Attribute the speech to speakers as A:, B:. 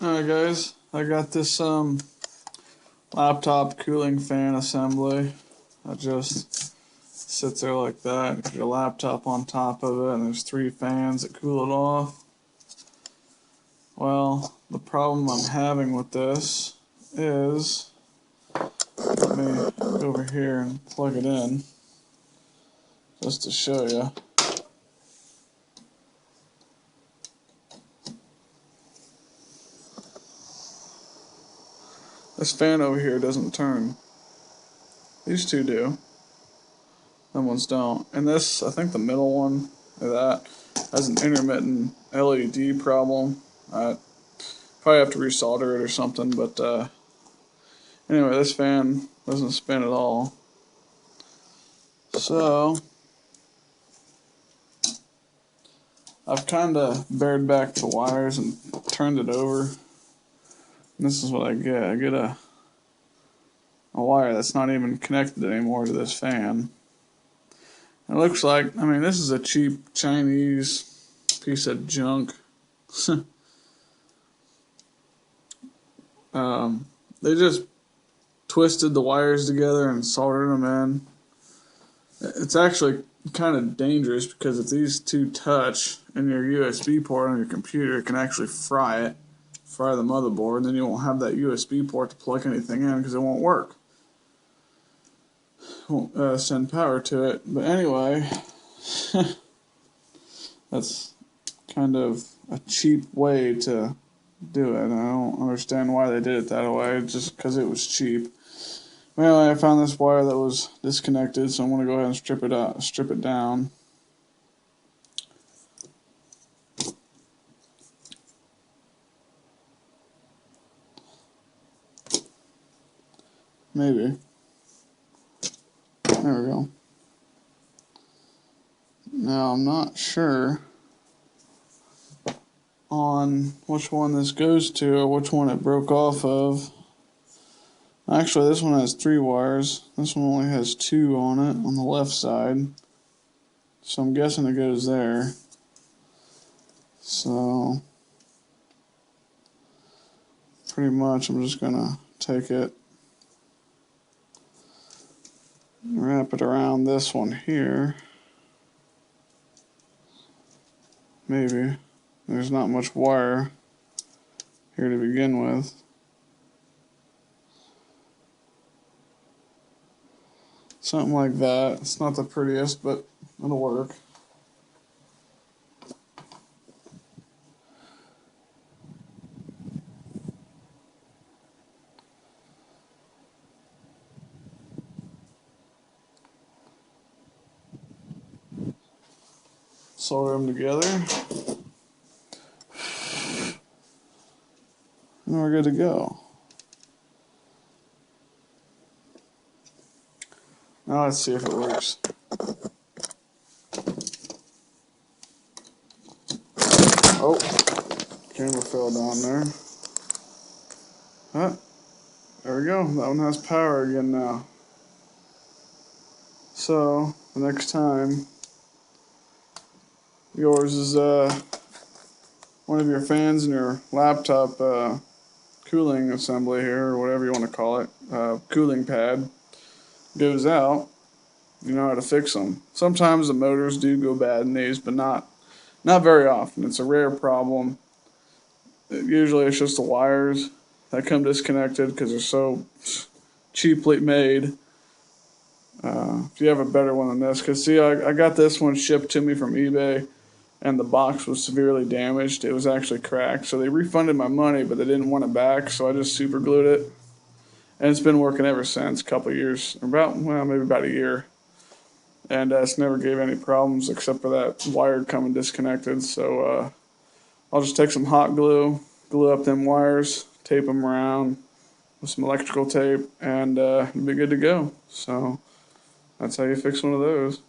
A: Alright guys, I got this laptop cooling fan assembly that just sits there like that. You put your laptop on top of it and there's 3 fans that cool it off. Well, the problem I'm having with this is, let me go over here and plug it in just to show you. This fan over here doesn't turn. These two do. Them ones don't. And this, I think the middle one, that has an intermittent LED problem. Probably have to resolder it or something, but anyway, this fan doesn't spin at all. So I've kind of bared back the wires and turned it over. And this is what I get. I get a wire that's not even connected anymore to this fan. It looks like, I mean, this is a cheap Chinese piece of junk. They just twisted the wires together and soldered them in. It's actually kind of dangerous because if these two touch in your USB port on your computer, it can actually fry the motherboard, and then you won't have that USB port to plug anything in because it won't work. Won't send power to it. But anyway, that's kind of a cheap way to do it. I don't understand why they did it that way, just because it was cheap. Anyway, I found this wire that was disconnected, so I'm going to go ahead and strip it down. Maybe. There we go. Now, I'm not sure on which one this goes to or which one it broke off of. Actually, this one has 3 wires. This one only has 2 on it on the left side. So I'm guessing it goes there. So pretty much I'm just going to take it, wrap it around this one here. Maybe. There's not much wire here to begin with. Something like that. It's not the prettiest, but it'll work. Solder them together. And we're good to go. Now let's see if it works. Oh, camera fell down there. Huh? There we go. That one has power again now. So, the next time yours is one of your fans in your laptop cooling assembly here, or whatever you want to call it, cooling pad, goes out, you know how to fix them. Sometimes the motors do go bad in these, but not very often. It's a rare problem. Usually it's just the wires that come disconnected because they're so cheaply made. If you have a better one than this, because see, I got this one shipped to me from eBay, and the box was severely damaged. It was actually cracked, so they refunded my money, but they didn't want it back, so I just super glued it. And it's been working ever since, a couple of years, maybe about a year. And it's never gave any problems except for that wire coming disconnected. So I'll just take some hot glue, glue up them wires, tape them around with some electrical tape, and it'll be good to go. So that's how you fix one of those.